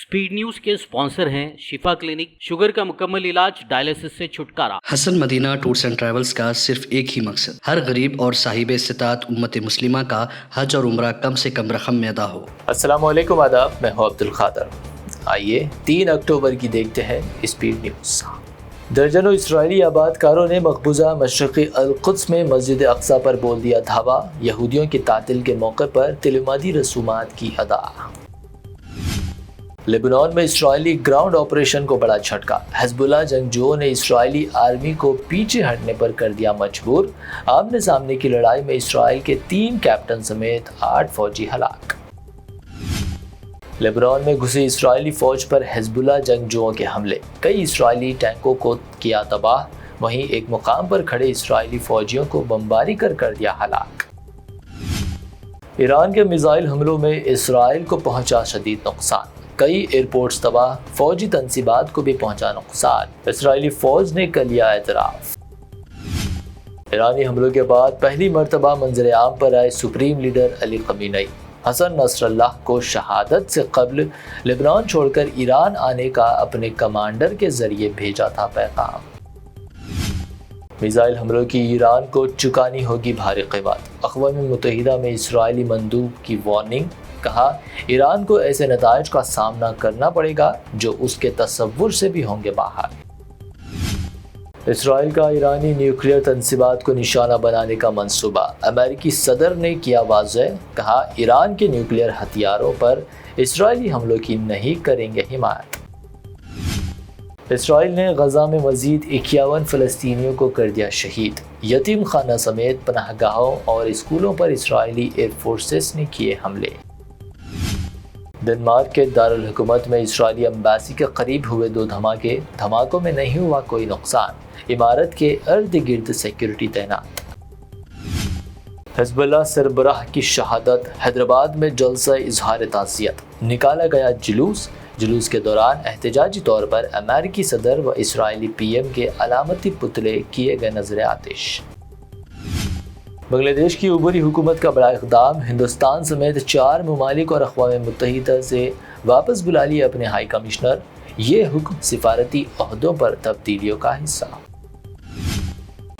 Speed news के sponsor हैं शिफा clinic, sugar का मुकम्मल इलाज, डायलिसिस से छुटकारा। Hasan Madina tours and travels का सिर्फ एक ही मकसद, हर गरीब और साहिब इस्तिताअत उम्मत मुस्लिमा का हज और उम्रा कम से कम रकम में अदा हो। अस्सलामु अलैकुम, आदाब, मैं हूं अब्दुल खादर। आइए 3 अक्टूबर की देखते हैं स्पीड न्यूज़। दर्जनों इसराइली आबादकारों ने मकबूजा मशरक़ी अल-कुद्स में मस्जिद अक्सा पर बोल दिया धावा। यहूदियों की तातिल के मौके पर तिलमादी रसूमात की अदा। लेबनान में इसराइली ग्राउंड ऑपरेशन को बड़ा झटका। हिज़्बुल्लाह जंगजुओं ने इसराइली आर्मी को पीछे हटने पर कर दिया मजबूर। आमने सामने की लड़ाई में इसराइल के 3 कैप्टन समेत 8 फौजी हलाक। लेबनान में घुसी इसराइली फौज पर हिज़्बुल्लाह जंगजुओं के हमले, कई इसराइली टैंकों को किया तबाह। वहीं एक मुकाम पर खड़े इसराइली फौजियों को बमबारी कर दिया हलाक। ईरान के मिसाइल हमलों में इसराइल को पहुंचा शदीद नुकसान, कई एयरपोर्ट्स तबाह, फौजी तनसीबात को भी पहुंचा नुकसान। इसराइली फौज ने कर लिया एतराफ़। ईरानी हमलों के बाद पहली मरतबा मंजर आम पर आए supreme leader Ali Khomeini. Hassan Nasrallah को शहादत से कबल लेबनान छोड़कर ईरान आने का अपने कमांडर के जरिए भेजा था पैगाम। मिसाइल हमलों की ईरान को चुकानी होगी भारी कीमत। अक़वाम मुत्तहिदा में इसराइली मंदूब की वार्निंग, कहा ईरान को ऐसे नताइज का सामना करना पड़ेगा जो उसके तसव्वुर से भी होंगे बाहर। इसराइल का ईरानी न्यूक्लियर तनसीबात को निशाना बनाने का मंसूबा, अमेरिकी सदर ने किया वाज़ेह, कहा ईरान के न्यूक्लियर हथियारों पर इसराइली हमलों की नहीं करेंगे हिमायत। इसराइल ने गजा में मजीद 51 फ़लस्तीनियों को कर दिया शहीद। यतीम खाना समेत पनाहगाहों और स्कूलों पर इसराइली एयर फोर्सेस ने किए हमले। डेनमार्क के दारुल हुकूमत में इसराइली एम्बेसी के करीब हुए 2 धमाके, धमाकों में नहीं हुआ कोई नुकसान। इमारत के इर्द गिर्द सिक्योरिटी तैनात। हिज़्बुल्लाह सरबराह की शहादत, हैदराबाद में जलसा इजहार ताज़ियत, निकाला गया जुलूस के दौरान एहतजाजी तौर पर अमेरिकी सदर व इसराइली पीएम के अलामती पुतले किए गए नजर आतिश। बांग्लादेश की उबरी हुकूमत का बड़ा इक़दाम, हिंदुस्तान समेत 4 ममालिक और अक़वाम मुत्तहिदा से वापस बुला लिए अपने हाई कमिश्नर। ये हुक्म सिफारती ओहदों पर तब्दीलियों का हिस्सा।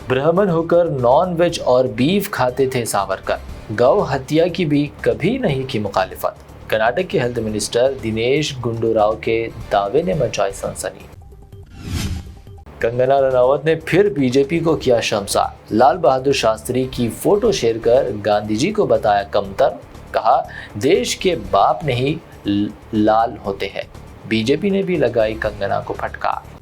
ब्राह्मण होकर नॉन वेज और बीफ खाते थे सावरकर, गौ हत्या की भी कभी नहीं की मुखालिफत। कर्नाटक के हेल्थ मिनिस्टर दिनेश गुंडूराव के दावे ने मचाई सनसनी। कंगना रनावत ने फिर बीजेपी को किया शर्मसार, लाल बहादुर शास्त्री की फोटो शेयर कर गांधी जी को बताया कमतर, कहा देश के बाप नहीं लाल होते हैं। बीजेपी ने भी लगाई कंगना को फटकार।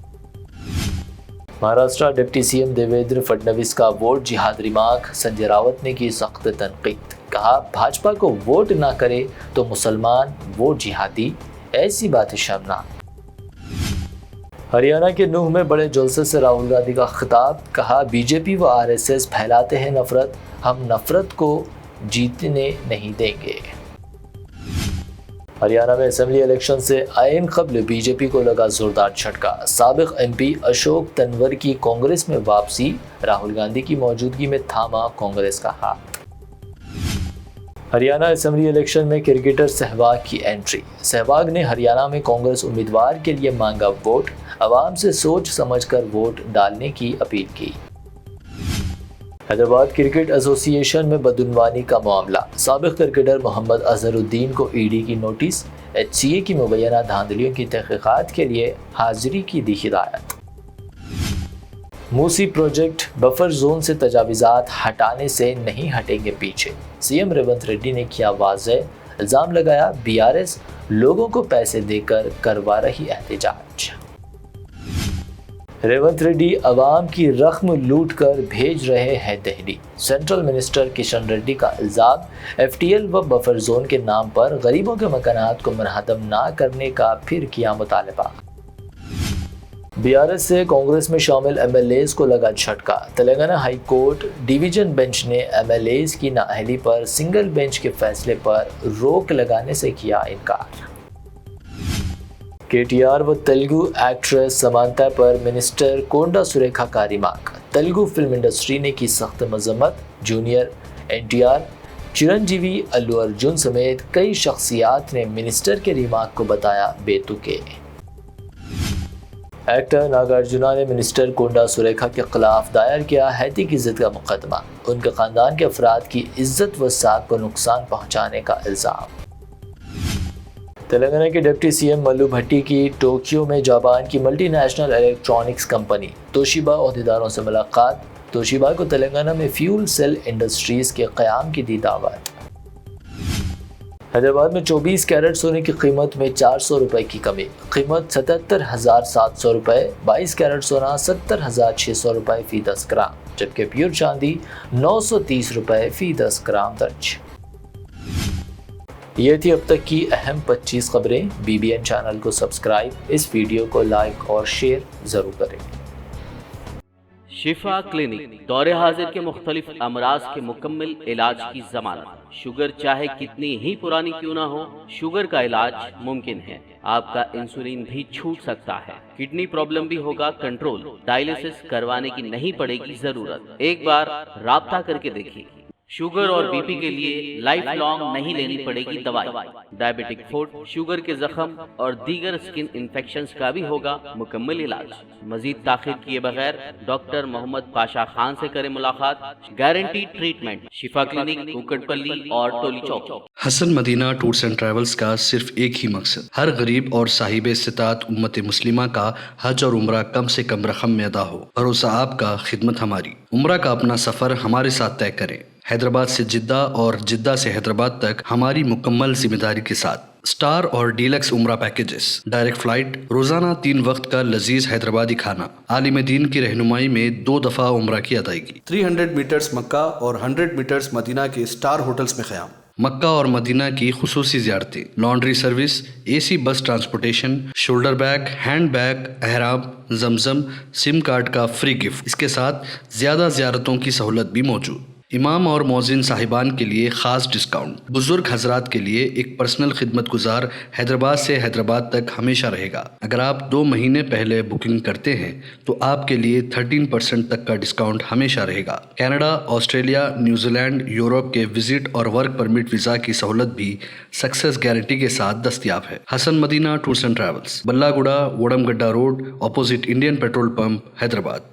महाराष्ट्र डिप्टी सीएम देवेंद्र फडणवीस का वोट जिहाद रिमार्क, संजय राउत ने की सख्त तनकीद, कहा भाजपा को वोट ना करे तो मुसलमान, वोट जिहादी, ऐसी बातें शर्मनाक। हरियाणा के नूह में बड़े जलसे से राहुल गांधी का खिताब, कहा बीजेपी व आरएसएस फैलाते हैं नफरत, हम नफरत को जीतने नहीं देंगे। हरियाणा में असेंबली इलेक्शन से आइन कबल बीजेपी को लगा जोरदार झटका। साबिक एमपी अशोक तनवर की कांग्रेस में वापसी, राहुल गांधी की मौजूदगी में थामा कांग्रेस का हाथ। हरियाणा असेंबली इलेक्शन में क्रिकेटर सहवाग की एंट्री, सहवाग ने हरियाणा में कांग्रेस उम्मीदवार के लिए मांगा वोट, आवाम से सोच समझकर वोट डालने की अपील की। हैदराबाद क्रिकेट एसोसिएशन में बदउनवानी का मामला, साबिक क्रिकेटर मोहम्मद अजहरुद्दीन को ईडी की नोटिस, एचसीए की मुबैना धांधलियों की तहकीकात के लिए हाजिरी की दी हिदायत। मूसी प्रोजेक्ट बफर जोन से तजावीज़ात हटाने से नहीं हटेंगे पीछे, सीएम रेवंत रेड्डी ने किया वाज़ेह, इल्ज़ाम लगाया बीआरएस लोगों को पैसे देकर करवा रही एहतजाज। रेवंत रेड्डी अवाम की रकम लूट कर भेज रहे हैं दिल्ली, सेंट्रल मिनिस्टर किशन रेड्डी का इल्ज़ाम, एफटीएल व बफर जोन के नाम पर गरीबों के मकानात को मुनहदम ना करने का फिर किया मुतालबा। बीआरएस से कांग्रेस में शामिल एमएलएज को लगा झटका, Telangana high court division bench ने एमएलएज की नाअहली पर सिंगल बेंच के फैसले पर रोक लगाने से किया इनकार। केटीआर व तेलुगु एक्ट्रेस समांता पर मिनिस्टर कोंडा सुरेखा का रिमार्क, तेलुगु फिल्म इंडस्ट्री ने की सख्त मजम्मत, जूनियर एनटीआर چرنجیوی، الو ارجن سمیت کئی شخصیات نے منسٹر کے ریمارک کو بتایا بے تکے۔ ایکٹر ناگارجنا نے منسٹر کونڈا سریکھا کے خلاف دائر کیا حیثیت کی ضد کا مقدمہ، ان کے خاندان کے افراد کی عزت و ساکھ کو نقصان پہنچانے کا الزام۔ تلنگانہ کے ڈپٹی سی ایم ملو بھٹی کی ٹوکیو میں جاپان کی ملٹی نیشنل الیکٹرانکس کمپنی توشیبا عہدیداروں سے ملاقات، توشیبا کو تلنگانہ میں فیول سیل انڈسٹریز کے قیام کی دی دعوت۔ حیدرآباد میں 24 کیرٹ سونے کی قیمت میں 400 روپے کی کمی، قیمت 77,700 روپے، 22 کیرٹ سونا 70,600 روپے فی 10 گرام، جبکہ پیور چاندی 930 روپے فی 10 گرام درج۔ یہ تھی اب تک کی اہم 25 خبریں۔ BBN چینل کو سبسکرائب، اس ویڈیو کو لائک اور شیئر ضرور کریں۔ شفا کلینک دور حاضر کے مختلف امراض کے مکمل علاج کی ضمانت۔ شوگر چاہے کتنی ہی پرانی کیوں نہ ہو، شوگر کا علاج ممکن ہے۔ آپ کا انسولین بھی چھوٹ سکتا ہے، کڈنی پرابلم بھی ہوگا کنٹرول، ڈائلیسس کروانے کی نہیں پڑے گی ضرورت۔ ایک بار رابطہ کر کے دیکھیے۔ شوگر اور بی پی کے لیے لائف لانگ نہیں لینی پڑے گی دوائی۔ ڈائبیٹک فوڈ، شوگر کے زخم اور دیگر سکن انفیکشنز کا بھی ہوگا مکمل علاج۔ مزید تاخیر کیے بغیر ڈاکٹر محمد پاشا خان سے کریں ملاقات۔ گارنٹی ٹریٹمنٹ، شفا کلینک، کوکٹ پلی اور ٹولی چوک۔ حسن مدینہ ٹورز اینڈ ٹریولز کا صرف ایک ہی مقصد، ہر غریب اور صاحب استطاعت امت مسلمہ کا حج اور عمرہ کم سے کم رقم میں ادا ہو۔ بھروسہ آپ کا، خدمت ہماری۔ عمرہ کا اپنا سفر ہمارے ساتھ طے کریں۔ حیدرآباد سے جدہ اور جدہ سے حیدرآباد تک ہماری مکمل ذمہ داری کے ساتھ۔ سٹار اور ڈیلکس عمرہ پیکیجز، ڈائریکٹ فلائٹ، روزانہ 3 وقت کا لذیذ حیدرآبادی کھانا، عالم دین کی رہنمائی میں 2 دفعہ عمرہ کی ادائیگی، 300 میٹرز مکہ اور 100 میٹرز مدینہ کے سٹار ہوٹلز میں قیام، مکہ اور مدینہ کی خصوصی زیارتیں، laundry service, AC bus transportation, shoulder bag, hand bag, احرام، زمزم، سم کارڈ کا فری گفٹ، اس کے ساتھ زیادہ زیارتوں کی سہولت بھی موجود۔ امام اور مؤذن صاحبان کے لیے خاص ڈسکاؤنٹ، بزرگ حضرات کے لیے ایک پرسنل خدمت گزار حیدرآباد سے حیدرآباد تک ہمیشہ رہے گا۔ اگر آپ 2 مہینے پہلے بکنگ کرتے ہیں تو آپ کے لیے 13% تک کا ڈسکاؤنٹ ہمیشہ رہے گا۔ Canada, Australia, New Zealand, Europe کے وزٹ اور ورک پرمٹ ویزا کی سہولت بھی سکسیس گارنٹی کے ساتھ دستیاب ہے۔ Hassan Madina tours and travels, بلہ گڈا، وڑم گڈا road, opposite Indian petrol pump, Hyderabad.